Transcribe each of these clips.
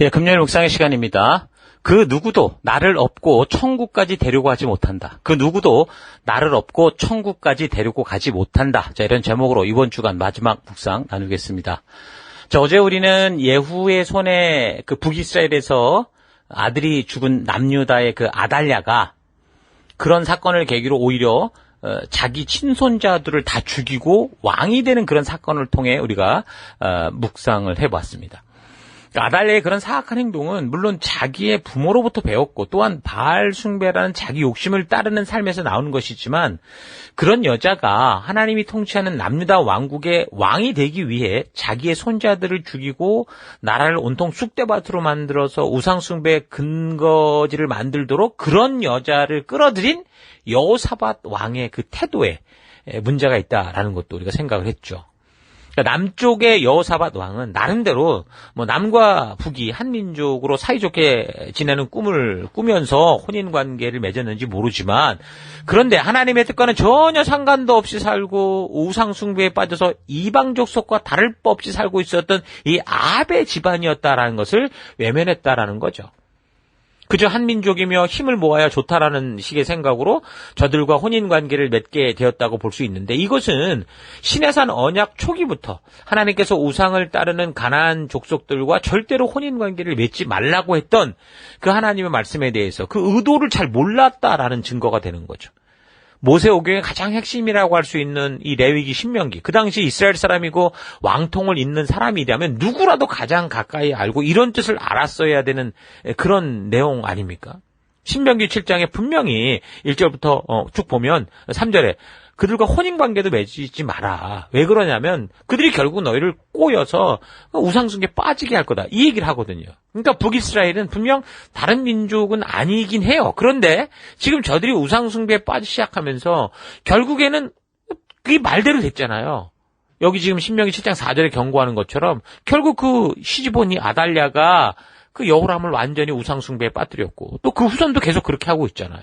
예, 금요일 묵상의 시간입니다. 그 누구도 나를 업고 천국까지 데리고 가지 못한다. 그 누구도 나를 업고 천국까지 데리고 가지 못한다. 자, 이런 제목으로 이번 주간 마지막 묵상 나누겠습니다. 자, 어제 우리는 예후의 손에 그 북이스라엘에서 아들이 죽은 남유다의 그 아달랴가 그런 사건을 계기로 오히려 자기 친손자들을 다 죽이고 왕이 되는 그런 사건을 통해 우리가 묵상을 해봤습니다. 아달랴의 그런 사악한 행동은 물론 자기의 부모로부터 배웠고 또한 바알 숭배라는 자기 욕심을 따르는 삶에서 나오는 것이지만, 그런 여자가 하나님이 통치하는 남유다 왕국의 왕이 되기 위해 자기의 손자들을 죽이고 나라를 온통 쑥대밭으로 만들어서 우상숭배의 근거지를 만들도록 그런 여자를 끌어들인 여호사밧 왕의 그 태도에 문제가 있다라는 것도 우리가 생각을 했죠. 남쪽의 여호사밧 왕은 나름대로 남과 북이 한민족으로 사이좋게 지내는 꿈을 꾸면서 혼인관계를 맺었는지 모르지만, 그런데 하나님의 뜻과는 전혀 상관도 없이 살고 우상숭배에 빠져서 이방족 속과 다를 바 없이 살고 있었던 이 아합의 집안이었다라는 것을 외면했다라는 거죠. 그저 한민족이며 힘을 모아야 좋다라는 식의 생각으로 저들과 혼인관계를 맺게 되었다고 볼 수 있는데, 이것은 시내산 언약 초기부터 하나님께서 우상을 따르는 가나안 족속들과 절대로 혼인관계를 맺지 말라고 했던 그 하나님의 말씀에 대해서 그 의도를 잘 몰랐다라는 증거가 되는 거죠. 모세오경의 가장 핵심이라고 할 수 있는 이 레위기 신명기, 그 당시 이스라엘 사람이고 왕통을 잇는 사람이라면 누구라도 가장 가까이 알고 이런 뜻을 알았어야 되는 그런 내용 아닙니까? 신명기 7장에 분명히 1절부터 쭉 보면 3절에 그들과 혼인관계도 맺지 마라. 왜 그러냐면 그들이 결국 너희를 꼬여서 우상숭배에 빠지게 할 거다, 이 얘기를 하거든요. 그러니까 북이스라엘은 분명 다른 민족은 아니긴 해요. 그런데 지금 저들이 우상숭배에 빠지기 시작하면서 결국에는 그게 말대로 됐잖아요. 여기 지금 신명기 7장 4절에 경고하는 것처럼 결국 그 시집온 아달랴가 그 여호람을 완전히 우상숭배에 빠뜨렸고 또 그 후손도 계속 그렇게 하고 있잖아요.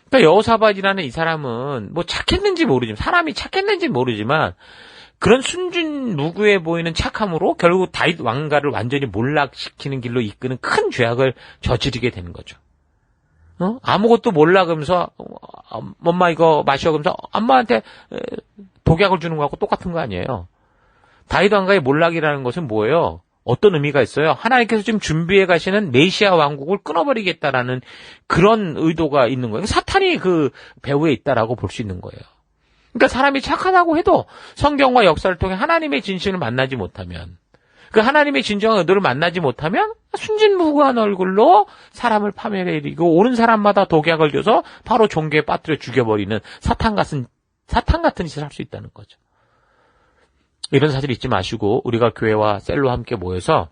그러니까 여호사밧이라는 이 사람은 착했는지 모르지만, 사람이 착했는지 모르지만 그런 순진무구해 보이는 착함으로 결국 다윗 왕가를 완전히 몰락시키는 길로 이끄는 큰 죄악을 저지르게 되는 거죠. 아무것도 몰라 그러면서 엄마 이거 마셔 그러면서 엄마한테 독약을 주는 거하고 똑같은 거 아니에요. 다윗 왕가의 몰락이라는 것은 뭐예요? 어떤 의미가 있어요? 하나님께서 지금 준비해 가시는 메시아 왕국을 끊어버리겠다라는 그런 의도가 있는 거예요. 사탄이 그 배후에 있다라고 볼 수 있는 거예요. 그러니까 사람이 착하다고 해도 성경과 역사를 통해 하나님의 진실을 만나지 못하면, 그 하나님의 진정한 의도를 만나지 못하면 순진무구한 얼굴로 사람을 파멸해버리고 옳은 사람마다 독약을 줘서 바로 종교에 빠뜨려 죽여버리는 사탄 같은 짓을 할 수 있다는 거죠. 이런 사실 잊지 마시고 우리가 교회와 셀로 함께 모여서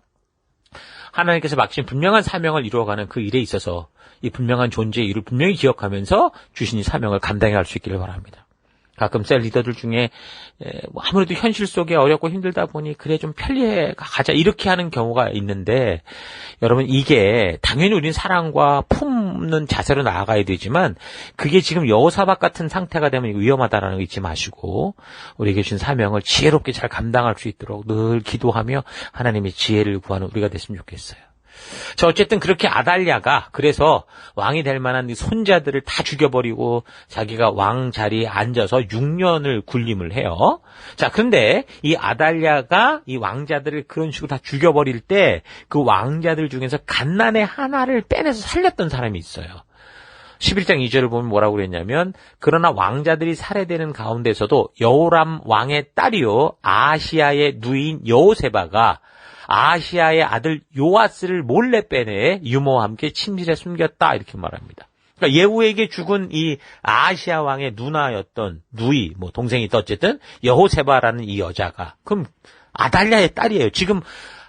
하나님께서 맡기신 분명한 사명을 이루어가는 그 일에 있어서 이 분명한 존재의 일을 분명히 기억하면서 주신 이 사명을 감당할 수 있기를 바랍니다. 가끔 셀 리더들 중에 아무래도 현실 속에 어렵고 힘들다 보니 그래 좀 편리해 가자 이렇게 하는 경우가 있는데, 여러분 이게 당연히 우리는 사랑과 품는 자세로 나아가야 되지만 그게 지금 여호사밧 같은 상태가 되면 위험하다라는 거 잊지 마시고 우리에게 주신 사명을 지혜롭게 잘 감당할 수 있도록 늘 기도하며 하나님의 지혜를 구하는 우리가 됐으면 좋겠어요. 자, 어쨌든 그렇게 아달랴가 그래서 왕이 될 만한 이 손자들을 다 죽여버리고 자기가 왕 자리에 앉아서 6년을 군림을 해요. 자, 근데 이 아달랴가 이 왕자들을 그런 식으로 다 죽여버릴 때 그 왕자들 중에서 갓난의 하나를 빼내서 살렸던 사람이 있어요. 11장 2절을 보면 뭐라고 그랬냐면, 그러나 왕자들이 살해되는 가운데서도 여호람 왕의 딸이요 아하시야의 누이인 여호세바가 아하시야의 아들 요아스를 몰래 빼내 유모와 함께 침실에 숨겼다, 이렇게 말합니다. 그러니까 예후에게 죽은 이 아하시야 왕의 누나였던 누이, 동생이 또 어쨌든 여호세바라는 이 여자가 그럼 아달랴의 딸이에요. 지금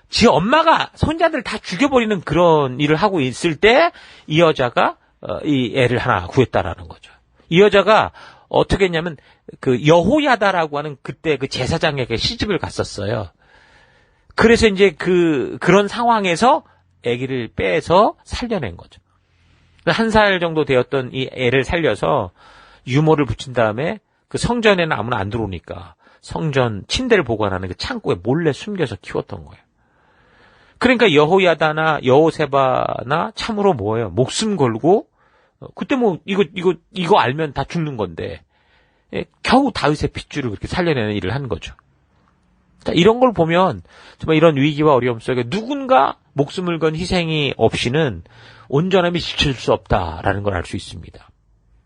지 엄마가 손자들 다 죽여버리는 그런 일을 하고 있을 때 이 여자가 이 애를 하나 구했다라는 거죠. 이 여자가 어떻게 했냐면 그 여호야다라고 하는 그때 그 제사장에게 시집을 갔었어요. 그래서 이제 그런 상황에서 아기를 빼서 살려낸 거죠. 1살 정도 되었던 이 애를 살려서 유모를 붙인 다음에 그 성전에는 아무나 안 들어오니까 성전 침대를 보관하는 그 창고에 몰래 숨겨서 키웠던 거예요. 그러니까 여호야다나 여호세바나 참으로 뭐예요? 목숨 걸고 그때 뭐 이거 알면 다 죽는 건데 겨우 다윗의 핏줄을 그렇게 살려내는 일을 한 거죠. 자, 이런 걸 보면 정말 이런 위기와 어려움 속에 누군가 목숨을 건 희생이 없이는 온전함이 지킬 수 없다라는 걸 알 수 있습니다.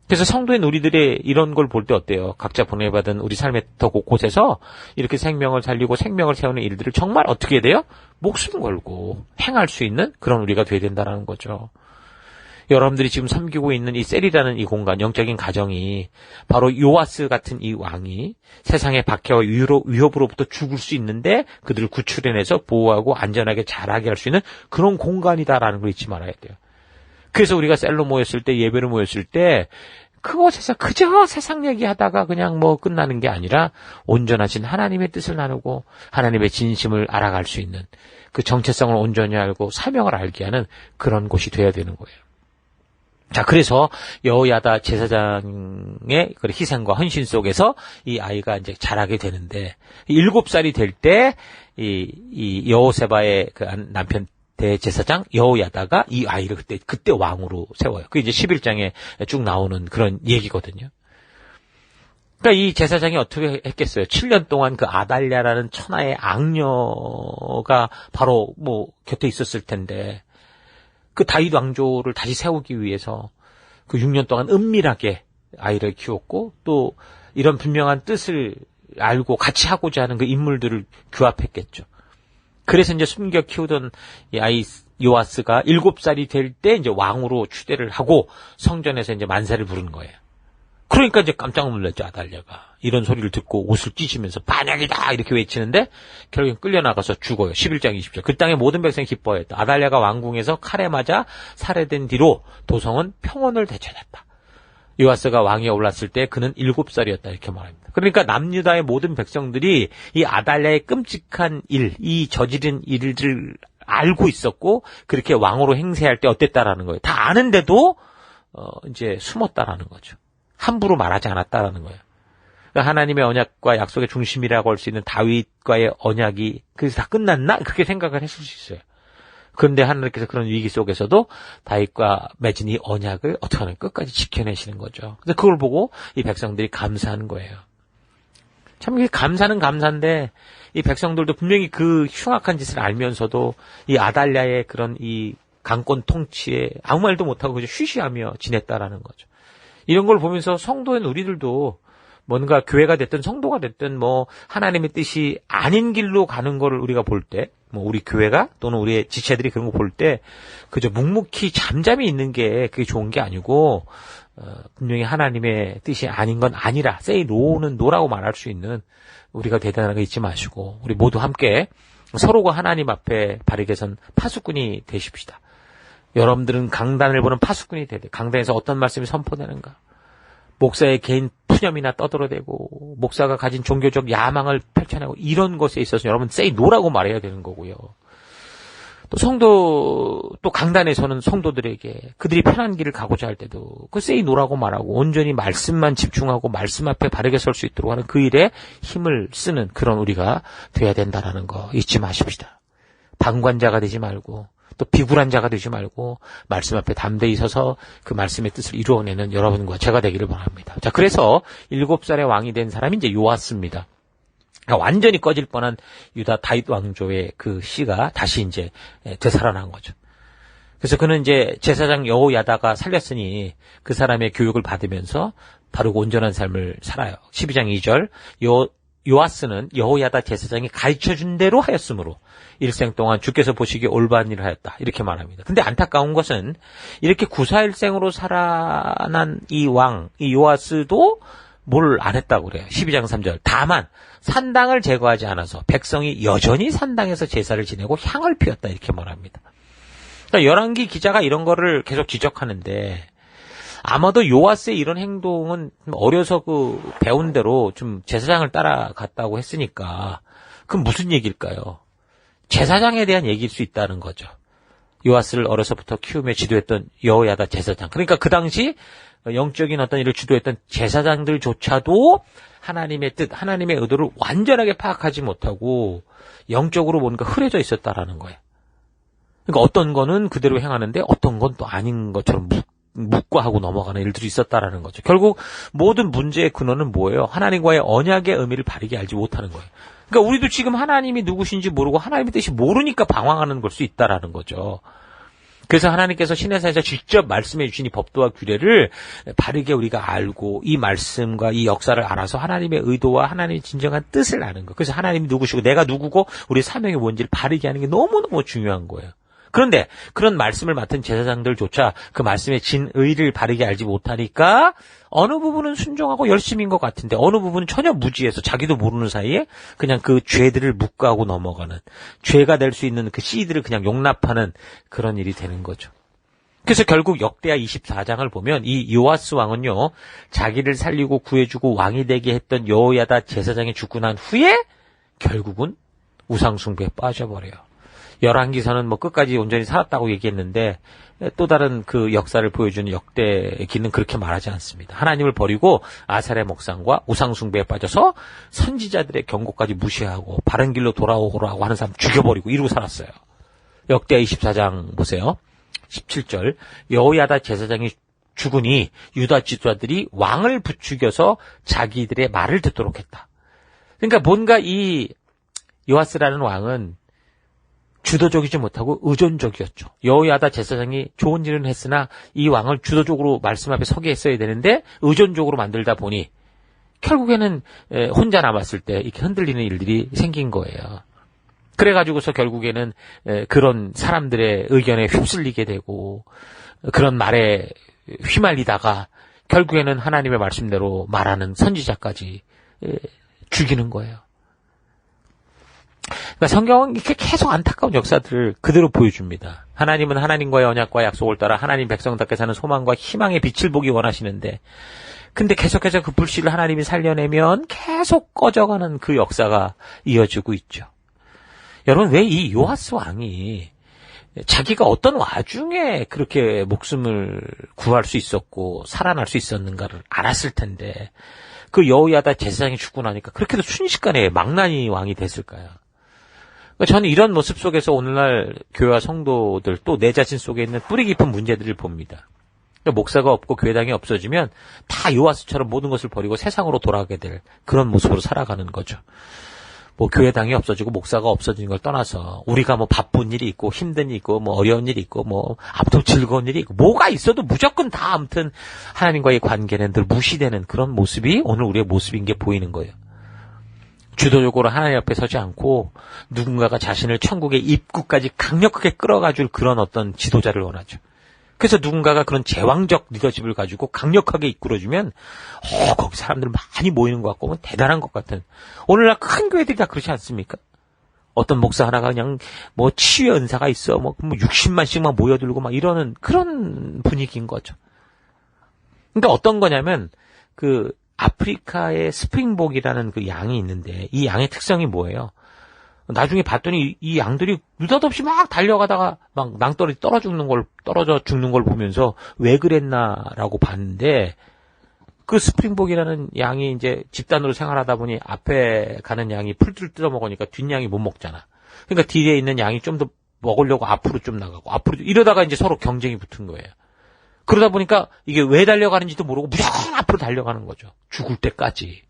그래서 성도인 우리들의 이런 걸 볼 때 어때요? 각자 보내받은 우리 삶의 더 곳곳에서 이렇게 생명을 살리고 생명을 세우는 일들을 정말 어떻게 해야 돼요? 목숨 걸고 행할 수 있는 그런 우리가 돼야 된다는 거죠. 여러분들이 지금 섬기고 있는 이 셀이라는 이 공간, 영적인 가정이 바로 요아스 같은 이 왕이 세상의 박해와 위협으로부터 죽을 수 있는데 그들을 구출해내서 보호하고 안전하게 자라게 할 수 있는 그런 공간이다라는 걸 잊지 말아야 돼요. 그래서 우리가 셀로 모였을 때, 예배로 모였을 때 그곳에서 그저 세상 얘기하다가 그냥 뭐 끝나는 게 아니라 온전하신 하나님의 뜻을 나누고 하나님의 진심을 알아갈 수 있는 그 정체성을 온전히 알고 사명을 알게 하는 그런 곳이 돼야 되는 거예요. 자, 그래서 여호야다 제사장의 그 희생과 헌신 속에서 이 아이가 이제 자라게 되는데 7살이 될 때 이 여호세바의 그 남편 대제사장 여호야다가 이 아이를 그때 왕으로 세워요. 그게 이제 11장에 쭉 나오는 그런 얘기거든요. 그러니까 이 제사장이 어떻게 했겠어요? 7년 동안 그 아달랴라는 천하의 악녀가 바로 뭐 곁에 있었을 텐데 그 다윗 왕조를 다시 세우기 위해서 그 6년 동안 은밀하게 아이를 키웠고 또 이런 분명한 뜻을 알고 같이 하고자 하는 그 인물들을 규합했겠죠. 그래서 이제 숨겨 키우던 이 아이 요아스가 7살이 될 때 이제 왕으로 추대를 하고 성전에서 이제 만세를 부르는 거예요. 그러니까 이제 깜짝 놀랐죠, 아달랴가. 이런 소리를 듣고 옷을 찢으면서 반역이다 이렇게 외치는데 결국엔 끌려나가서 죽어요. 11장 20절. 그 땅의 모든 백성이 기뻐했다. 아달랴가 왕궁에서 칼에 맞아 살해된 뒤로 도성은 평온을 되찾았다. 요아스가 왕위에 올랐을 때 그는 7살이었다 이렇게 말합니다. 그러니까 남유다의 모든 백성들이 이 아달랴의 끔찍한 일, 이 저지른 일을 알고 있었고 그렇게 왕으로 행세할 때 어땠다라는 거예요. 다 아는데도 이제 숨었다라는 거죠. 함부로 말하지 않았다라는 거예요. 그러니까 하나님의 언약과 약속의 중심이라고 할 수 있는 다윗과의 언약이 그래서 다 끝났나? 그렇게 생각을 했을 수 있어요. 그런데 하나님께서 그런 위기 속에서도 다윗과 맺은 이 언약을 어떻게 하면 끝까지 지켜내시는 거죠. 그래서 그걸 보고 이 백성들이 감사하는 거예요. 참 이게 감사는 감사인데 이 백성들도 분명히 그 흉악한 짓을 알면서도 이 아달랴의 그런 이 강권 통치에 아무 말도 못하고 그저 쉬쉬하며 지냈다라는 거죠. 이런 걸 보면서 성도인 우리들도 뭔가 교회가 됐든 성도가 됐든 뭐 하나님의 뜻이 아닌 길로 가는 거를 우리가 볼 때, 뭐 우리 교회가 또는 우리의 지체들이 그런 거 볼 때 그저 묵묵히 잠잠히 있는 게 그게 좋은 게 아니고 분명히 하나님의 뜻이 아닌 건 아니라 say no는 no라고 말할 수 있는 우리가 대단한 거 잊지 마시고 우리 모두 함께 서로가 하나님 앞에 바르게 선 파수꾼이 되십시다. 여러분들은 강단을 보는 파수꾼이 되야 돼. 강단에서 어떤 말씀이 선포되는가? 목사의 개인 푸념이나 떠들어대고 목사가 가진 종교적 야망을 펼쳐내고 이런 것에 있어서 여러분 say no라고 말해야 되는 거고요. 또 강단에서는 성도들에게 그들이 편한 길을 가고자 할 때도 그 say no라고 말하고 온전히 말씀만 집중하고 말씀 앞에 바르게 설 수 있도록 하는 그 일에 힘을 쓰는 그런 우리가 돼야 된다라는 거 잊지 마십시다. 방관자가 되지 말고 또 비굴한 자가 되지 말고 말씀 앞에 담대히 서서 그 말씀의 뜻을 이루어내는 여러분과 제가 되기를 바랍니다. 자, 그래서 7살의 왕이 된 사람이 이제 요아스입니다. 그러니까 완전히 꺼질 뻔한 유다 다윗 왕조의 그 씨가 다시 이제 되살아난 거죠. 그래서 그는 이제 제사장 여호야다가 살렸으니 그 사람의 교육을 받으면서 바르고 온전한 삶을 살아요. 12장 2절 요아스는 여호야다 제사장이 가르쳐준 대로 하였으므로 일생 동안 주께서 보시기에 올바른 일을 하였다. 이렇게 말합니다. 근데 안타까운 것은 이렇게 구사일생으로 살아난 이 왕, 이 요아스도 뭘 안 했다고 그래요. 12장 3절. 다만 산당을 제거하지 않아서 백성이 여전히 산당에서 제사를 지내고 향을 피웠다. 이렇게 말합니다. 그러니까 열왕기 기자가 이런 거를 계속 지적하는데 아마도 요아스의 이런 행동은 어려서 그 배운 대로 좀 제사장을 따라갔다고 했으니까 그건 무슨 얘기일까요? 제사장에 대한 얘기일 수 있다는 거죠. 요아스를 어려서부터 키우며 지도했던 여호야다 제사장. 그러니까 그 당시 영적인 어떤 일을 주도했던 제사장들조차도 하나님의 뜻, 하나님의 의도를 완전하게 파악하지 못하고 영적으로 뭔가 흐려져 있었다라는 거예요. 그러니까 어떤 거는 그대로 행하는데 어떤 건 또 아닌 것처럼 묵과하고 넘어가는 일들이 있었다라는 거죠. 결국 모든 문제의 근원은 뭐예요? 하나님과의 언약의 의미를 바르게 알지 못하는 거예요. 그러니까 우리도 지금 하나님이 누구신지 모르고 하나님의 뜻이 모르니까 방황하는 걸 수 있다라는 거죠. 그래서 하나님께서 시내산에서 직접 말씀해 주신 이 법도와 규례를 바르게 우리가 알고 이 말씀과 이 역사를 알아서 하나님의 의도와 하나님의 진정한 뜻을 아는 거. 그래서 하나님이 누구시고 내가 누구고 우리 사명이 뭔지를 바르게 하는 게 너무너무 중요한 거예요. 그런데 그런 말씀을 맡은 제사장들조차 그 말씀의 진의를 바르게 알지 못하니까 어느 부분은 순종하고 열심인 것 같은데 어느 부분은 전혀 무지해서 자기도 모르는 사이에 그냥 그 죄들을 묵과하고 넘어가는, 죄가 될 수 있는 그 씨들을 그냥 용납하는 그런 일이 되는 거죠. 그래서 결국 역대하 24장을 보면 이 요아스 왕은요, 자기를 살리고 구해주고 왕이 되게 했던 여호야다 제사장이 죽고 난 후에 결국은 우상숭배에 빠져버려요. 열왕기서는 뭐 끝까지 온전히 살았다고 얘기했는데 또 다른 그 역사를 보여주는 역대기는 그렇게 말하지 않습니다. 하나님을 버리고 아사레 목상과 우상숭배에 빠져서 선지자들의 경고까지 무시하고 바른 길로 돌아오라고 하는 사람 죽여버리고 이러고 살았어요. 역대하 24장 보세요. 17절 여호야다 제사장이 죽으니 유다 지도자들이 왕을 부추겨서 자기들의 말을 듣도록 했다. 그러니까 뭔가 이 요아스라는 왕은 주도적이지 못하고 의존적이었죠. 여호야다 제사장이 좋은 일은 했으나 이 왕을 주도적으로 말씀 앞에 서게 했어야 되는데 의존적으로 만들다 보니 결국에는 혼자 남았을 때 이렇게 흔들리는 일들이 생긴 거예요. 그래가지고서 결국에는 그런 사람들의 의견에 휩쓸리게 되고 그런 말에 휘말리다가 결국에는 하나님의 말씀대로 말하는 선지자까지 죽이는 거예요. 그러니까 성경은 이렇게 계속 안타까운 역사들을 그대로 보여줍니다. 하나님은 하나님과의 언약과 약속을 따라 하나님 백성답게 사는 소망과 희망의 빛을 보기 원하시는데 근데 계속해서 그 불씨를 하나님이 살려내면 계속 꺼져가는 그 역사가 이어지고 있죠. 여러분, 왜 이 요아스 왕이 자기가 어떤 와중에 그렇게 목숨을 구할 수 있었고 살아날 수 있었는가를 알았을 텐데 그 여호야다 제사장이 죽고 나니까 그렇게도 순식간에 망나니 왕이 됐을까요? 저는 이런 모습 속에서 오늘날 교회와 성도들 또 내 자신 속에 있는 뿌리 깊은 문제들을 봅니다. 목사가 없고 교회당이 없어지면 다 요아스처럼 모든 것을 버리고 세상으로 돌아가게 될 그런 모습으로 살아가는 거죠. 뭐 교회당이 없어지고 목사가 없어지는 걸 떠나서 우리가 뭐 바쁜 일이 있고 힘든 일이 있고 뭐 어려운 일이 있고 뭐 아무튼 즐거운 일이 있고 뭐가 있어도 무조건 다 아무튼 하나님과의 관계는 늘 무시되는 그런 모습이 오늘 우리의 모습인 게 보이는 거예요. 주도적으로 하나님 앞에 서지 않고 누군가가 자신을 천국의 입구까지 강력하게 끌어가줄 그런 어떤 지도자를 원하죠. 그래서 누군가가 그런 제왕적 리더십을 가지고 강력하게 이끌어주면 거기 사람들 많이 모이는 것 같고 대단한 것 같은 오늘날 큰 교회들이 다 그렇지 않습니까? 어떤 목사 하나가 그냥 뭐 치유의 은사가 있어 뭐 60만씩만 모여들고 막 이러는 그런 분위기인 거죠. 그러니까 어떤 거냐면 그 아프리카의 스프링복이라는 그 양이 있는데 이 양의 특성이 뭐예요? 나중에 봤더니 이 양들이 느닷없이 막 달려가다가 막 낭떠러지 떨어져 죽는 걸 보면서 왜 그랬나라고 봤는데 그 스프링복이라는 양이 이제 집단으로 생활하다 보니 앞에 가는 양이 풀들 뜯어 먹으니까 뒷양이 못 먹잖아. 그러니까 뒤에 있는 양이 좀 더 먹으려고 앞으로 좀 나가고 앞으로 이러다가 이제 서로 경쟁이 붙은 거예요. 그러다 보니까 이게 왜 달려가는지도 모르고 무조건 앞으로 달려가는 거죠. 죽을 때까지.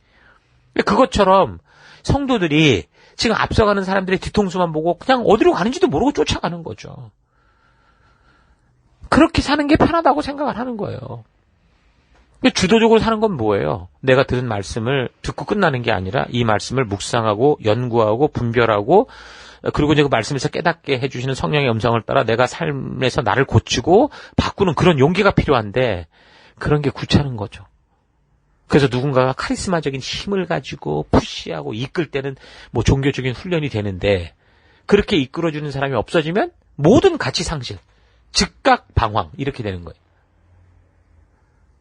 그것처럼 성도들이 지금 앞서가는 사람들의 뒤통수만 보고 그냥 어디로 가는지도 모르고 쫓아가는 거죠. 그렇게 사는 게 편하다고 생각을 하는 거예요. 주도적으로 사는 건 뭐예요? 내가 들은 말씀을 듣고 끝나는 게 아니라 이 말씀을 묵상하고 연구하고 분별하고 그리고 이제 그 말씀에서 깨닫게 해주시는 성령의 음성을 따라 내가 삶에서 나를 고치고 바꾸는 그런 용기가 필요한데 그런 게 귀찮은 거죠. 그래서 누군가가 카리스마적인 힘을 가지고 푸시하고 이끌 때는 뭐 종교적인 훈련이 되는데 그렇게 이끌어주는 사람이 없어지면 모든 가치 상실, 즉각 방황 이렇게 되는 거예요.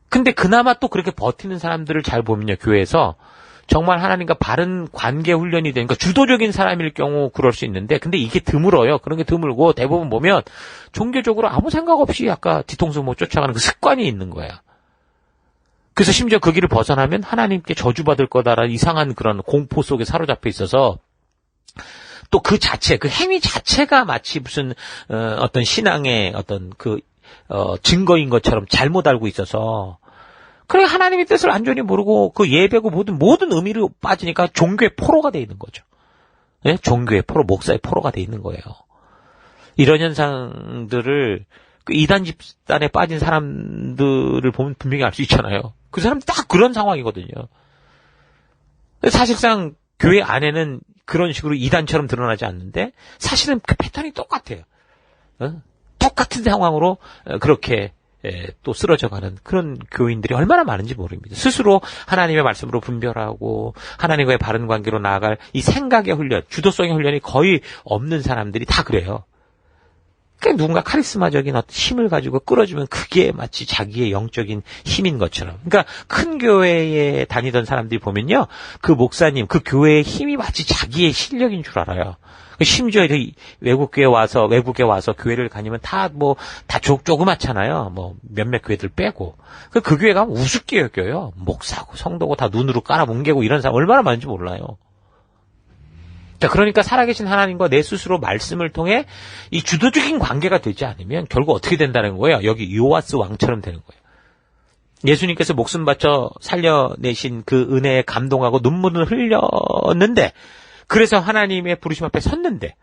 근데 그나마 또 그렇게 버티는 사람들을 잘 보면요, 교회에서 정말 하나님과 바른 관계 훈련이 되니까 주도적인 사람일 경우 그럴 수 있는데 근데 이게 드물어요. 그런 게 드물고 대부분 보면 종교적으로 아무 생각 없이 아까 뒤통수 못 쫓아가는 그 습관이 있는 거야. 그래서 심지어 그 길을 벗어나면 하나님께 저주받을 거다라는 이상한 그런 공포 속에 사로잡혀 있어서 또 그 자체, 그 행위 자체가 마치 무슨 어떤 신앙의 어떤 증거인 것처럼 잘못 알고 있어서 그래 하나님의 뜻을 완전히 모르고 그 예배고 모든 의미로 빠지니까 종교의 포로가 돼 있는 거죠. 네? 종교의 포로, 목사의 포로가 돼 있는 거예요. 이런 현상들을 그 이단 집단에 빠진 사람들을 보면 분명히 알 수 있잖아요. 그 사람 딱 그런 상황이거든요. 사실상 교회 안에는 그런 식으로 이단처럼 드러나지 않는데 사실은 그 패턴이 똑같아요. 똑같은 상황으로 그렇게 또 쓰러져가는 그런 교인들이 얼마나 많은지 모릅니다. 스스로 하나님의 말씀으로 분별하고 하나님과의 바른 관계로 나아갈 이 생각의 훈련, 주도성의 훈련이 거의 없는 사람들이 다 그래요. 그러니까 누군가 카리스마적인 어떤 힘을 가지고 끌어주면 그게 마치 자기의 영적인 힘인 것처럼. 그러니까 큰 교회에 다니던 사람들이 보면요. 그 목사님, 그 교회의 힘이 마치 자기의 실력인 줄 알아요. 심지어 외국에 와서 교회를 다니면 다 조그맣잖아요. 몇몇 교회들 빼고. 그 교회가 우습게 여겨요. 목사고 성도고 다 눈으로 깔아뭉개고 이런 사람 얼마나 많은지 몰라요. 자, 그러니까 살아계신 하나님과 내 스스로 말씀을 통해 이 주도적인 관계가 되지 않으면 결국 어떻게 된다는 거예요? 여기 요아스 왕처럼 되는 거예요. 예수님께서 목숨 바쳐 살려내신 그 은혜에 감동하고 눈물을 흘렸는데 그래서 하나님의 부르심 앞에 섰는데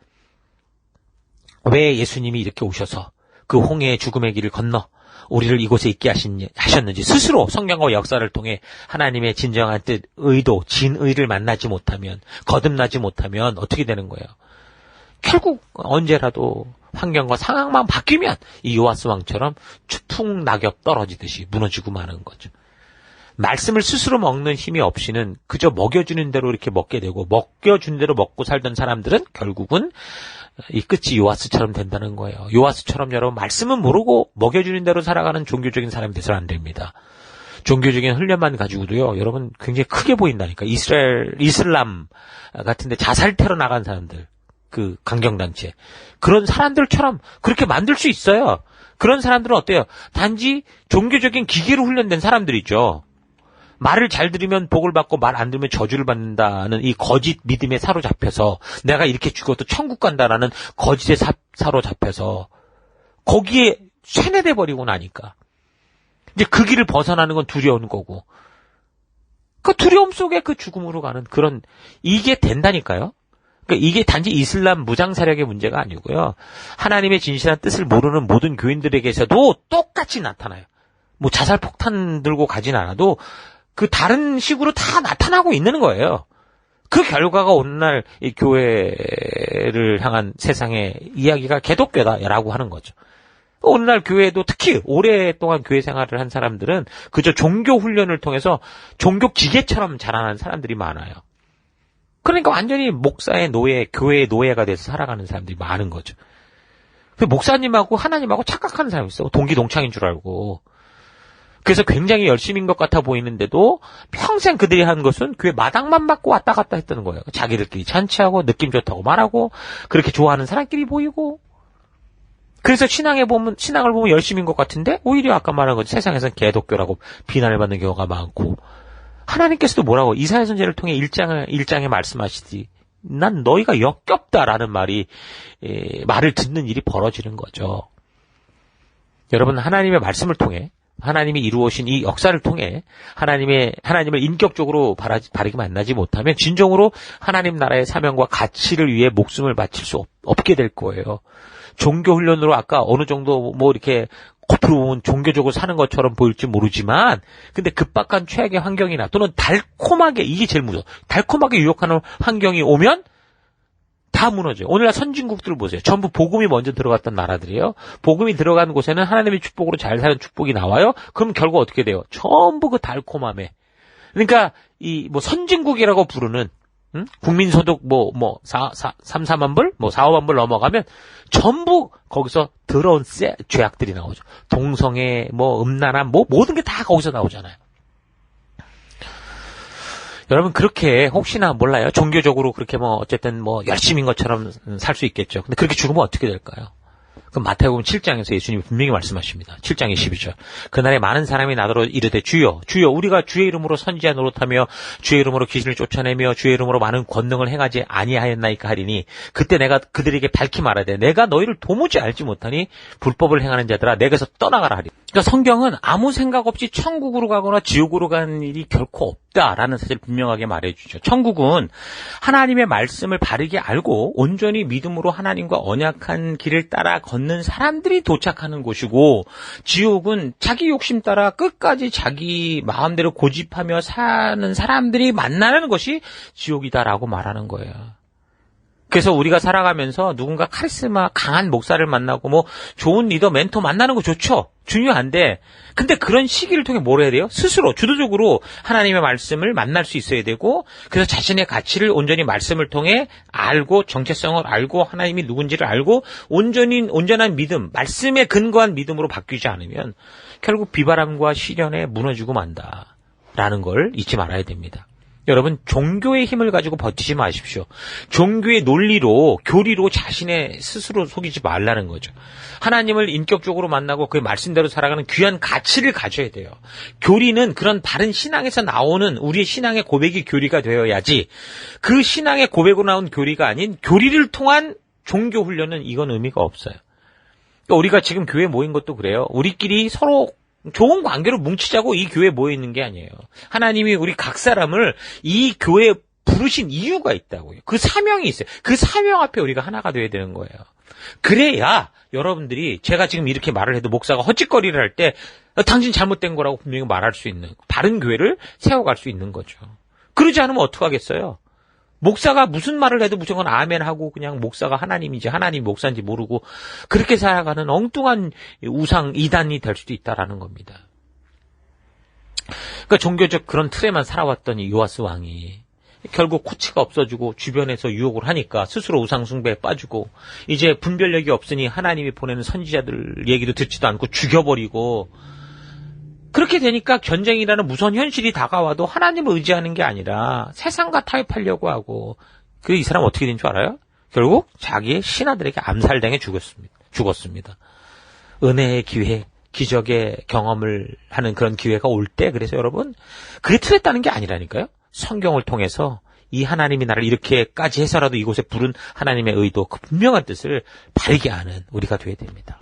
왜 예수님이 이렇게 오셔서 그 홍해의 죽음의 길을 건너 우리를 이곳에 있게 하셨는지 스스로 성경과 역사를 통해 하나님의 진정한 뜻, 의도, 진의를 만나지 못하면 거듭나지 못하면 어떻게 되는 거예요? 결국 언제라도 환경과 상황만 바뀌면 이 요아스 왕처럼 추풍 낙엽 떨어지듯이 무너지고 마는 거죠. 말씀을 스스로 먹는 힘이 없이는 그저 먹여주는 대로 이렇게 먹게 되고 먹여준 대로 먹고 살던 사람들은 결국은 이 끝이 요아스처럼 된다는 거예요. 요아스처럼 여러분 말씀은 모르고 먹여주는 대로 살아가는 종교적인 사람이 돼서는 안 됩니다. 종교적인 훈련만 가지고도요. 여러분 굉장히 크게 보인다니까. 이슬람 같은데 자살 테러 나간 사람들. 그 강경단체. 그런 사람들처럼 그렇게 만들 수 있어요. 그런 사람들은 어때요? 단지 종교적인 기계로 훈련된 사람들이죠. 말을 잘 들으면 복을 받고 말 안 들으면 저주를 받는다는 이 거짓 믿음에 사로잡혀서 내가 이렇게 죽어도 천국 간다라는 거짓에 사로잡혀서 거기에 세뇌돼 버리고 나니까 이제 그 길을 벗어나는 건 두려운 거고 그 두려움 속에 그 죽음으로 가는 그런 이게 된다니까요. 그러니까 이게 단지 이슬람 무장 세력의 문제가 아니고요. 하나님의 진실한 뜻을 모르는 모든 교인들에게서도 똑같이 나타나요. 뭐 자살 폭탄 들고 가진 않아도 그 다른 식으로 다 나타나고 있는 거예요. 그 결과가 오늘날 이 교회를 향한 세상의 이야기가 개독교다라고 하는 거죠. 오늘날 교회도 특히 오랫동안 교회 생활을 한 사람들은 그저 종교 훈련을 통해서 종교 기계처럼 자라난 사람들이 많아요. 그러니까 완전히 목사의 노예, 교회의 노예가 돼서 살아가는 사람들이 많은 거죠. 목사님하고 하나님하고 착각하는 사람이 있어. 동기동창인 줄 알고. 그래서 굉장히 열심인 것 같아 보이는데도 평생 그들이 한 것은 교회 마당만 받고 왔다 갔다 했다는 거예요. 자기들끼리 잔치하고 느낌 좋다고 말하고 그렇게 좋아하는 사람끼리 보이고 그래서 신앙을 보면 열심인 것 같은데 오히려 아까 말한 것 세상에서는 개독교라고 비난을 받는 경우가 많고 하나님께서도 뭐라고 이사야 선지자를 통해 1장에 말씀하시지 난 너희가 역겹다라는 말을 듣는 일이 벌어지는 거죠. 여러분 하나님의 말씀을 통해 하나님이 이루어신 이 역사를 통해 하나님을 인격적으로 바르게 만나지 못하면 진정으로 하나님 나라의 사명과 가치를 위해 목숨을 바칠 수 없게 될 거예요. 종교 훈련으로 아까 어느 정도 이렇게 겉으로 보면 종교적으로 사는 것처럼 보일지 모르지만 근데 급박한 최악의 환경이나 또는 달콤하게 이게 제일 무서워. 달콤하게 유혹하는 환경이 오면 다 무너져요. 오늘날 선진국들을 보세요. 전부 복음이 먼저 들어갔던 나라들이에요. 복음이 들어간 곳에는 하나님의 축복으로 잘 사는 축복이 나와요. 그럼 결국 어떻게 돼요? 전부 그 달콤함에. 그러니까 이 선진국이라고 부르는 국민소득 3, 4만 불, 4, 5만 불 넘어가면 전부 거기서 더러운 죄악들이 나오죠. 동성애, 음란함, 모든 게 다 거기서 나오잖아요. 여러분 그렇게 혹시나 몰라요. 종교적으로 그렇게 어쨌든 열심인 것처럼 살 수 있겠죠. 근데 그렇게 죽으면 어떻게 될까요? 그럼 마태복음 7장에서 예수님이 분명히 말씀하십니다. 7장 22절. 그날에 많은 사람이 나더러 이르되 주여 주여 우리가 주의 이름으로 선지자 노릇하며 주의 이름으로 귀신을 쫓아내며 주의 이름으로 많은 권능을 행하지 아니하였나이까 하리니 그때 내가 그들에게 밝히 말하되 내가 너희를 도무지 알지 못하니 불법을 행하는 자들아 내게서 떠나가라 하리. 그러니까 성경은 아무 생각 없이 천국으로 가거나 지옥으로 가는 일이 결코 없다라는 사실을 분명하게 말해주죠. 천국은 하나님의 말씀을 바르게 알고 온전히 믿음으로 하나님과 언약한 길을 따라 걷는 사람들이 도착하는 곳이고, 지옥은 자기 욕심 따라 끝까지 자기 마음대로 고집하며 사는 사람들이 만나는 것이 지옥이다라고 말하는 거예요. 그래서 우리가 살아가면서 누군가 카리스마 강한 목사를 만나고 뭐 좋은 리더, 멘토 만나는 거 좋죠. 중요한데 근데 그런 시기를 통해 뭘 해야 돼요? 스스로 주도적으로 하나님의 말씀을 만날 수 있어야 되고, 그래서 자신의 가치를 온전히 말씀을 통해 알고 정체성을 알고 하나님이 누군지를 알고 온전한 믿음, 말씀에 근거한 믿음으로 바뀌지 않으면 결국 비바람과 시련에 무너지고 만다라는 걸 잊지 말아야 됩니다. 여러분, 종교의 힘을 가지고 버티지 마십시오. 종교의 논리로, 교리로 자신의 스스로 속이지 말라는 거죠. 하나님을 인격적으로 만나고 그의 말씀대로 살아가는 귀한 가치를 가져야 돼요. 교리는 그런 바른 신앙에서 나오는 우리의 신앙의 고백이 교리가 되어야지, 그 신앙의 고백으로 나온 교리가 아닌 교리를 통한 종교 훈련은 이건 의미가 없어요. 그러니까 우리가 지금 교회에 모인 것도 그래요. 우리끼리 서로 좋은 관계로 뭉치자고 이 교회에 모여 있는 게 아니에요. 하나님이 우리 각 사람을 이 교회에 부르신 이유가 있다고요. 그 사명이 있어요. 그 사명 앞에 우리가 하나가 돼야 되는 거예요. 그래야 여러분들이 제가 지금 이렇게 말을 해도 목사가 헛짓거리를 할 때 당신 잘못된 거라고 분명히 말할 수 있는, 바른 교회를 세워갈 수 있는 거죠. 그러지 않으면 어떡하겠어요? 목사가 무슨 말을 해도 무조건 아멘하고 그냥 목사가 하나님인지 하나님 목사인지 모르고 그렇게 살아가는 엉뚱한 우상 이단이 될 수도 있다라는 겁니다. 그러니까 종교적 그런 틀에만 살아왔던 이 요아스 왕이 결국 코치가 없어지고 주변에서 유혹을 하니까 스스로 우상 숭배에 빠지고, 이제 분별력이 없으니 하나님이 보내는 선지자들 얘기도 듣지도 않고 죽여버리고, 그렇게 되니까 전쟁이라는 무서운 현실이 다가와도 하나님을 의지하는 게 아니라 세상과 타협하려고 하고, 이 사람 어떻게 된 줄 알아요? 결국 자기의 신하들에게 암살당해 죽었습니다. 은혜의 기회, 기적의 경험을 하는 그런 기회가 올 때, 그래서 여러분, 그게 틀렸다는 게 아니라니까요. 성경을 통해서 이 하나님이 나를 이렇게까지 해서라도 이곳에 부른 하나님의 의도, 그 분명한 뜻을 바르게 아는 우리가 되어야 됩니다.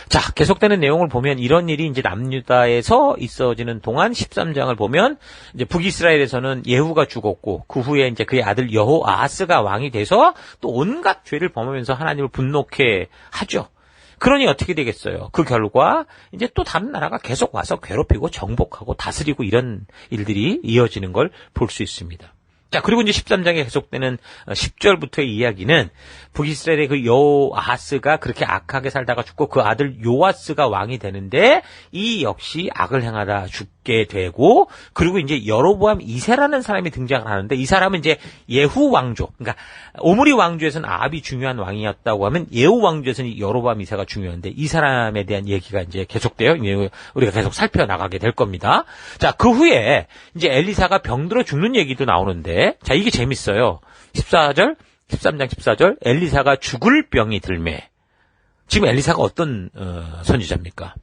자, 계속되는 내용을 보면 이런 일이 이제 남유다에서 있어지는 동안 13장을 보면 이제 북이스라엘에서는 예후가 죽었고, 그 후에 이제 그의 아들 여호아하스가 왕이 돼서 또 온갖 죄를 범하면서 하나님을 분노케 하죠. 그러니 어떻게 되겠어요? 그 결과 이제 또 다른 나라가 계속 와서 괴롭히고 정복하고 다스리고 이런 일들이 이어지는 걸 볼 수 있습니다. 자, 그리고 이제 13장에 계속되는 10절부터의 이야기는 북이스라엘의 그 여호아하스가 그렇게 악하게 살다가 죽고 그 아들 요아스가 왕이 되는데, 이 역시 악을 행하다 죽게 되고, 그리고 이제 여로보암 2세라는 사람이 등장을 하는데, 이 사람은 이제 예후 왕조, 그러니까 오므리 왕조에서는 아합이 중요한 왕이었다고 하면 예후 왕조에서는 여로보암 2세가 중요한데, 이 사람에 대한 얘기가 이제 계속돼요. 우리가 계속 살펴나가게 될 겁니다. 자, 그 후에 이제 엘리사가 병들어 죽는 얘기도 나오는데, 자, 이게 재밌어요. 13장 14절, 엘리사가 죽을 병이 들매. 지금 엘리사가 어떤 선지자입니까?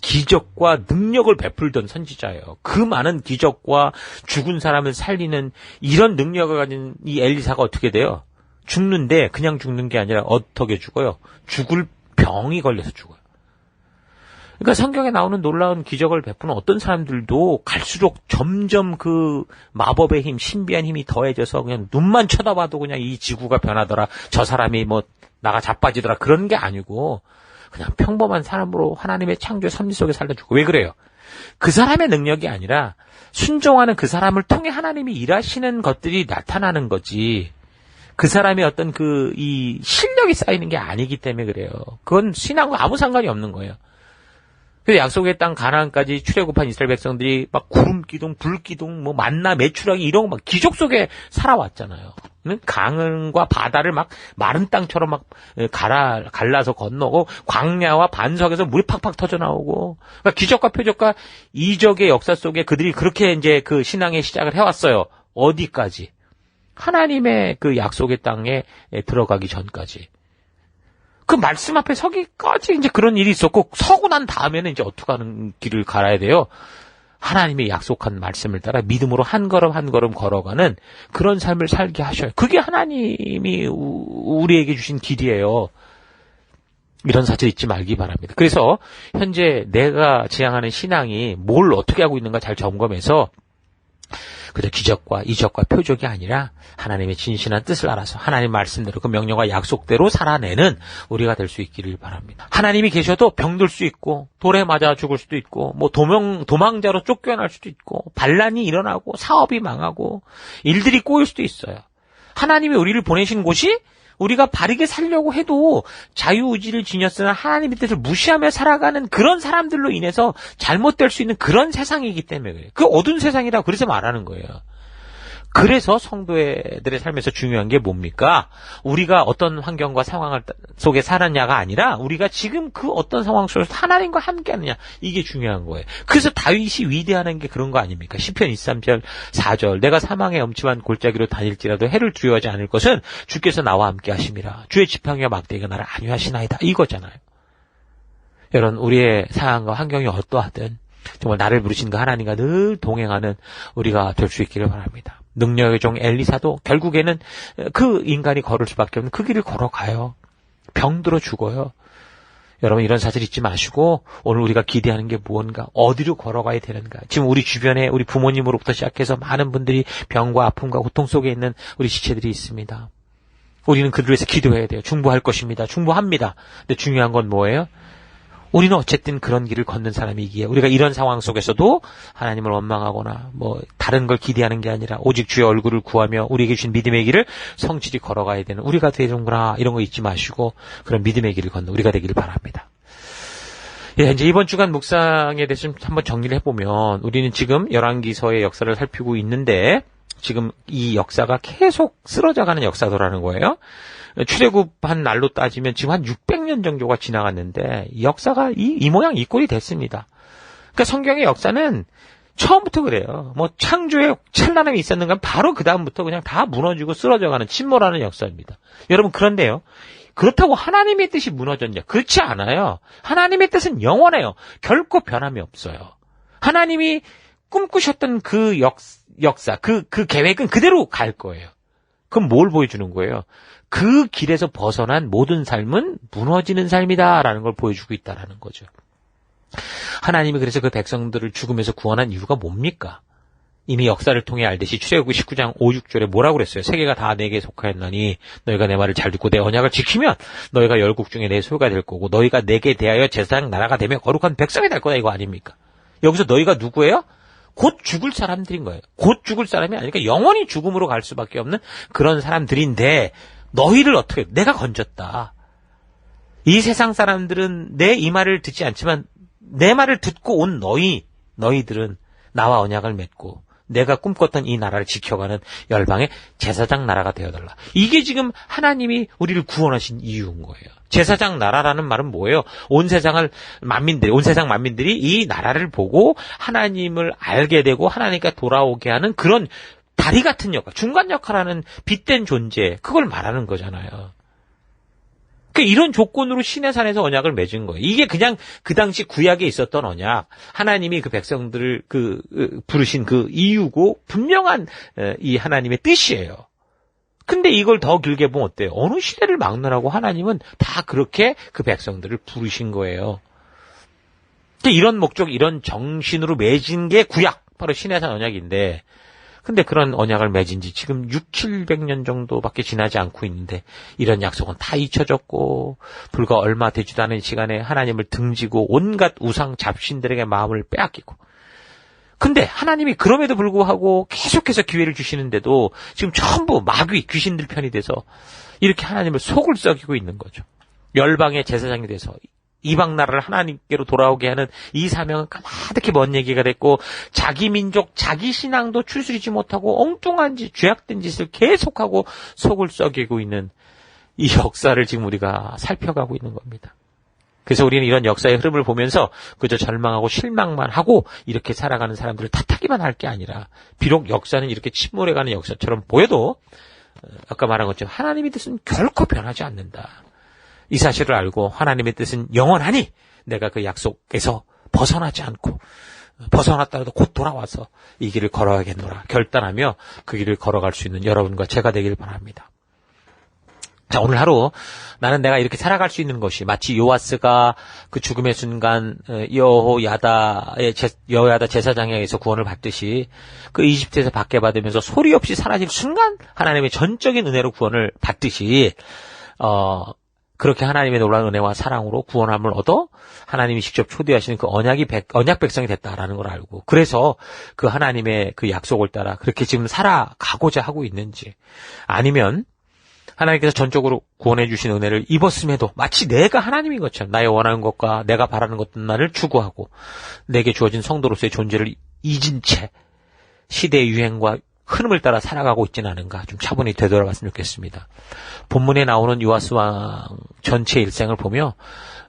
기적과 능력을 베풀던 선지자예요. 그 많은 기적과 죽은 사람을 살리는 이런 능력을 가진 이 엘리사가 어떻게 돼요? 죽는데 그냥 죽는 게 아니라 어떻게 죽어요? 죽을 병이 걸려서 죽어요. 그러니까 성경에 나오는 놀라운 기적을 베푸는 어떤 사람들도 갈수록 점점 그 마법의 힘, 신비한 힘이 더해져서 그냥 눈만 쳐다봐도 그냥 이 지구가 변하더라, 저 사람이 뭐 나가 자빠지더라, 그런 게 아니고 그냥 평범한 사람으로 하나님의 창조의 섭리 속에 살다 죽고. 왜 그래요? 그 사람의 능력이 아니라 순종하는 그 사람을 통해 하나님이 일하시는 것들이 나타나는 거지, 그 사람의 어떤 이 실력이 쌓이는 게 아니기 때문에 그래요. 그건 신앙과 아무 상관이 없는 거예요. 그래서 약속의 땅 가나안까지 출애굽한 이스라엘 백성들이 막 구름 기둥, 불 기둥, 뭐 만나, 메추라기 이런 거 막 기적 속에 살아왔잖아요. 강과 바다를 막 마른 땅처럼 막 갈라서 건너고, 광야와 반석에서 물이 팍팍 터져 나오고, 그러니까 기적과 표적과 이적의 역사 속에 그들이 그렇게 이제 그 신앙의 시작을 해왔어요. 어디까지? 하나님의 그 약속의 땅에 들어가기 전까지. 그 말씀 앞에 서기까지 이제 그런 일이 있었고, 서고 난 다음에는 이제 어떻게 하는 길을 갈아야 돼요? 하나님의 약속한 말씀을 따라 믿음으로 한 걸음 한 걸음 걸어가는 그런 삶을 살게 하셔요. 그게 하나님이 우리에게 주신 길이에요. 이런 사실 잊지 말기 바랍니다. 그래서 현재 내가 지향하는 신앙이 뭘 어떻게 하고 있는가 잘 점검해서 그저 기적과 이적과 표적이 아니라 하나님의 진실한 뜻을 알아서 하나님 말씀대로 그 명령과 약속대로 살아내는 우리가 될 수 있기를 바랍니다. 하나님이 계셔도 병들 수 있고 돌에 맞아 죽을 수도 있고 뭐 도망자로 쫓겨날 수도 있고 반란이 일어나고 사업이 망하고 일들이 꼬일 수도 있어요. 하나님이 우리를 보내신 곳이 우리가 바르게 살려고 해도 자유의지를 지녔으나 하나님의 뜻을 무시하며 살아가는 그런 사람들로 인해서 잘못될 수 있는 그런 세상이기 때문에 그래요. 그 어두운 세상이라고 그래서 말하는 거예요. 그래서 성도들의 삶에서 중요한 게 뭡니까? 우리가 어떤 환경과 상황 속에 살았냐가 아니라 우리가 지금 그 어떤 상황 속에서 하나님과 함께 하느냐, 이게 중요한 거예요. 그래서 다윗이 위대한 게 그런 거 아닙니까? 시편 23편 4절 내가 사망의 엄침한 골짜기로 다닐지라도 해를 두려워하지 않을 것은 주께서 나와 함께 하심이라. 주의 지팡이와 막대기가 나를 안위하시나이다. 이거잖아요. 여러분, 우리의 상황과 환경이 어떠하든 정말 나를 부르신 그 하나님과 늘 동행하는 우리가 될 수 있기를 바랍니다. 능력의 종 엘리사도 결국에는 그 인간이 걸을 수밖에 없는 그 길을 걸어가요. 병들어 죽어요. 여러분, 이런 사실 잊지 마시고 오늘 우리가 기대하는 게 무언가, 어디로 걸어가야 되는가. 지금 우리 주변에 우리 부모님으로부터 시작해서 많은 분들이 병과 아픔과 고통 속에 있는 우리 지체들이 있습니다. 우리는 그들을 위해서 기도해야 돼요. 중보할 것입니다. 중보합니다. 근데 중요한 건 뭐예요? 우리는 어쨌든 그런 길을 걷는 사람이기에 우리가 이런 상황 속에서도 하나님을 원망하거나 뭐 다른 걸 기대하는 게 아니라 오직 주의 얼굴을 구하며 우리에게 주신 믿음의 길을 성실히 걸어가야 되는 우리가 되는구나, 이런 거 잊지 마시고 그런 믿음의 길을 걷는 우리가 되기를 바랍니다. 예, 이제 이번 주간 묵상에 대해서 좀 한번 정리를 해보면 우리는 지금 열왕기서의 역사를 살피고 있는데 지금 이 역사가 계속 쓰러져가는 역사더라는 거예요. 출애굽한 날로 따지면 지금 한 600년 정도가 지나갔는데 이 역사가 이 모양 이 꼴이 됐습니다. 그러니까 성경의 역사는 처음부터 그래요. 뭐 창조의 찬란함이 있었는가 바로 그 다음부터 그냥 다 무너지고 쓰러져가는 침몰하는 역사입니다. 여러분, 그런데요, 그렇다고 하나님의 뜻이 무너졌냐? 그렇지 않아요. 하나님의 뜻은 영원해요. 결코 변함이 없어요. 하나님이 꿈꾸셨던 그 역사, 그 계획은 그대로 갈 거예요. 그럼 뭘 보여주는 거예요? 그 길에서 벗어난 모든 삶은 무너지는 삶이다라는 걸 보여주고 있다라는 거죠. 하나님이 그래서 그 백성들을 죽음에서 구원한 이유가 뭡니까? 이미 역사를 통해 알듯이 출애굽기 19장 5, 6절에 뭐라고 그랬어요? 세계가 다 내게 속하였나니 너희가 내 말을 잘 듣고 내 언약을 지키면 너희가 열국 중에 내 소유가 될 거고 너희가 내게 대하여 제사장 나라가 되며 거룩한 백성이 될 거다, 이거 아닙니까? 여기서 너희가 누구예요? 곧 죽을 사람들인 거예요. 곧 죽을 사람이 아니니까 영원히 죽음으로 갈 수밖에 없는 그런 사람들인데 너희를 어떻게, 내가 건졌다. 이 세상 사람들은 내 이 말을 듣지 않지만 내 말을 듣고 온 너희들은 나와 언약을 맺고 내가 꿈꿨던 이 나라를 지켜가는 열방의 제사장 나라가 되어달라. 이게 지금 하나님이 우리를 구원하신 이유인 거예요. 제사장 나라라는 말은 뭐예요? 온 세상 만민들이 이 나라를 보고 하나님을 알게 되고 하나님께 돌아오게 하는 그런 다리 같은 역할, 중간 역할하는 빛된 존재, 그걸 말하는 거잖아요. 그러니까 이런 조건으로 시내산에서 언약을 맺은 거예요. 이게 그냥 그 당시 구약에 있었던 언약, 하나님이 그 백성들을 부르신 그 이유고 분명한 이 하나님의 뜻이에요. 근데 이걸 더 길게 보면 어때요? 어느 시대를 막느라고 하나님은 다 그렇게 그 백성들을 부르신 거예요. 이런 목적, 이런 정신으로 맺은 게 구약, 바로 시내산 언약인데, 근데 그런 언약을 맺은 지 지금 700년 정도밖에 지나지 않고 있는데 이런 약속은 다 잊혀졌고 불과 얼마 되지도 않은 시간에 하나님을 등지고 온갖 우상 잡신들에게 마음을 빼앗기고, 근데 하나님이 그럼에도 불구하고 계속해서 기회를 주시는데도 지금 전부 마귀, 귀신들 편이 돼서 이렇게 하나님을 속을 썩이고 있는 거죠. 열방의 제사장이 돼서 이방 나라를 하나님께로 돌아오게 하는 이 사명은 까마득히 먼 얘기가 됐고, 자기 민족, 자기 신앙도 추스리지 못하고 엉뚱한 짓, 죄악된 짓을 계속하고 속을 썩이고 있는 이 역사를 지금 우리가 살펴가고 있는 겁니다. 그래서 우리는 이런 역사의 흐름을 보면서 그저 절망하고 실망만 하고 이렇게 살아가는 사람들을 탓하기만 할 게 아니라, 비록 역사는 이렇게 침몰해가는 역사처럼 보여도 아까 말한 것처럼 하나님의 뜻은 결코 변하지 않는다. 이 사실을 알고 하나님의 뜻은 영원하니 내가 그 약속에서 벗어나지 않고 벗어났다가도 곧 돌아와서 이 길을 걸어야겠노라 결단하며 그 길을 걸어갈 수 있는 여러분과 제가 되길 바랍니다. 자, 오늘 하루 나는 내가 이렇게 살아갈 수 있는 것이 마치 요아스가 그 죽음의 순간 여호야다 제사장에게서 구원을 받듯이 그 이집트에서 받게 받으면서 소리 없이 사라질 순간 하나님의 전적인 은혜로 구원을 받듯이 그렇게 하나님의 놀라운 은혜와 사랑으로 구원함을 얻어 하나님이 직접 초대하시는 그 언약 백성이 됐다라는 걸 알고 그래서 그 하나님의 그 약속을 따라 그렇게 지금 살아가고자 하고 있는지 아니면 하나님께서 전적으로 구원해 주신 은혜를 입었음에도 마치 내가 하나님인 것처럼 나의 원하는 것과 내가 바라는 것만을 추구하고 내게 주어진 성도로서의 존재를 잊은 채 시대의 유행과 흐름을 따라 살아가고 있지는 않은가 좀 차분히 되돌아봤으면 좋겠습니다. 본문에 나오는 요아스 왕 전체 일생을 보며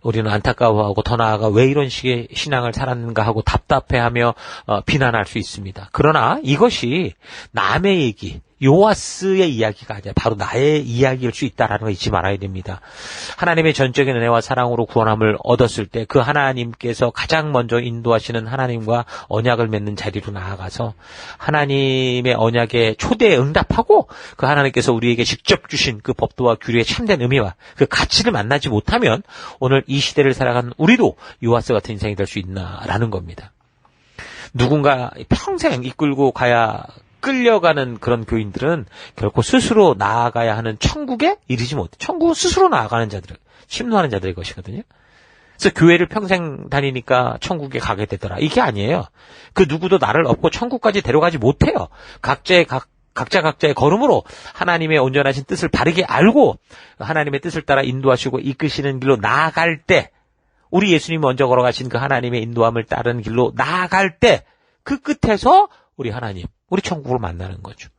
우리는 안타까워하고 더 나아가 왜 이런 식의 신앙을 살았는가 하고 답답해하며 비난할 수 있습니다. 그러나 이것이 남의 얘기, 요아스의 이야기가 아니라 바로 나의 이야기일 수 있다라는 거 잊지 말아야 됩니다. 하나님의 전적인 은혜와 사랑으로 구원함을 얻었을 때 그 하나님께서 가장 먼저 인도하시는 하나님과 언약을 맺는 자리로 나아가서 하나님의 언약에 초대에 응답하고 그 하나님께서 우리에게 직접 주신 그 법도와 규례의 참된 의미와 그 가치를 만나지 못하면 오늘 이 시대를 살아가는 우리도 요아스 같은 인생이 될 수 있나라는 겁니다. 누군가 평생 이끌고 가야 끌려가는 그런 교인들은 결코 스스로 나아가야 하는 천국에 이르지 못해. 천국은 스스로 나아가는 자들, 침노하는 자들의 것이거든요. 그래서 교회를 평생 다니니까 천국에 가게 되더라. 이게 아니에요. 그 누구도 나를 업고 천국까지 데려가지 못해요. 각자의 걸음으로 하나님의 온전하신 뜻을 바르게 알고 하나님의 뜻을 따라 인도하시고 이끄시는 길로 나아갈 때 우리 예수님이 먼저 걸어가신 그 하나님의 인도함을 따르는 길로 나아갈 때 그 끝에서 우리 하나님, 우리 천국을 만나는 거죠.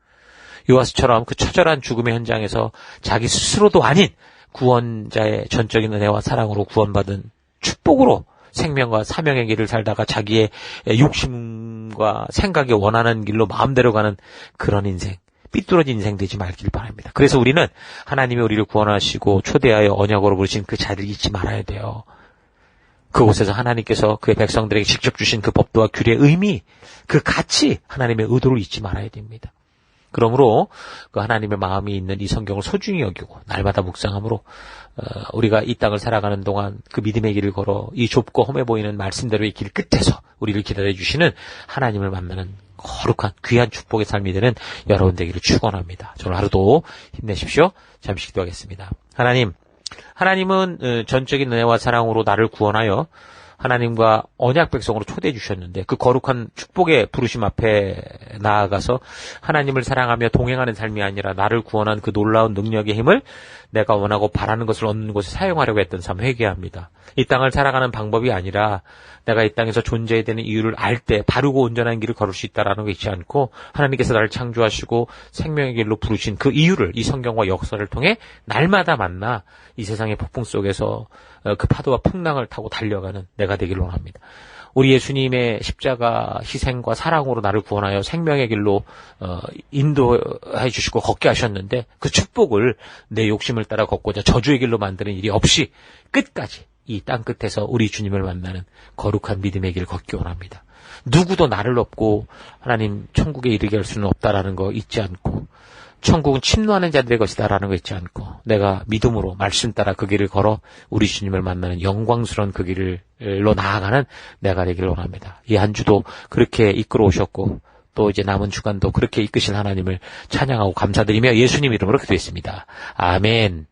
요아스처럼 그 처절한 죽음의 현장에서 자기 스스로도 아닌 구원자의 전적인 은혜와 사랑으로 구원받은 축복으로 생명과 사명의 길을 살다가 자기의 욕심과 생각에 원하는 길로 마음대로 가는 그런 인생, 삐뚤어진 인생 되지 말길 바랍니다. 그래서 우리는 하나님이 우리를 구원하시고 초대하여 언약으로 부르신 그 자리를 잊지 말아야 돼요. 그곳에서 하나님께서 그의 백성들에게 직접 주신 그 법도와 규례의 의미, 그 가치, 하나님의 의도를 잊지 말아야 됩니다. 그러므로 그 하나님의 마음이 있는 이 성경을 소중히 여기고 날마다 묵상함으로 우리가 이 땅을 살아가는 동안 그 믿음의 길을 걸어 이 좁고 험해 보이는 말씀대로의 길 끝에서 우리를 기다려주시는 하나님을 만나는 거룩한 귀한 축복의 삶이 되는 여러분 되기를 축원합니다. 저는 하루도 힘내십시오. 잠시 기도하겠습니다. 하나님은 전적인 은혜와 사랑으로 나를 구원하여 하나님과 언약 백성으로 초대해 주셨는데 그 거룩한 축복의 부르심 앞에 나아가서 하나님을 사랑하며 동행하는 삶이 아니라 나를 구원한 그 놀라운 능력의 힘을 내가 원하고 바라는 것을 얻는 곳에 사용하려고 했던 삶 회개합니다. 이 땅을 살아가는 방법이 아니라 내가 이 땅에서 존재해야 되는 이유를 알 때 바르고 온전한 길을 걸을 수 있다라는 거 잊지 않고 하나님께서 나를 창조하시고 생명의 길로 부르신 그 이유를 이 성경과 역사를 통해 날마다 만나 이 세상의 폭풍 속에서 그 파도와 풍랑을 타고 달려가는 내가 되기를 원합니다. 우리 예수님의 십자가 희생과 사랑으로 나를 구원하여 생명의 길로 인도해 주시고 걷게 하셨는데 그 축복을 내 욕심을 따라 걷고자 저주의 길로 만드는 일이 없이 끝까지 이 땅 끝에서 우리 주님을 만나는 거룩한 믿음의 길 걷기 원합니다. 누구도 나를 업고 하나님 천국에 이르게 할 수는 없다라는 거 잊지 않고 천국은 침노하는 자들의 것이다라는 거 잊지 않고 내가 믿음으로 말씀 따라 그 길을 걸어 우리 주님을 만나는 영광스러운 그 길로 나아가는 내가 되기를 원합니다. 이 한 주도 그렇게 이끌어 오셨고 또 이제 남은 주간도 그렇게 이끄실 하나님을 찬양하고 감사드리며 예수님 이름으로 기도했습니다. 아멘.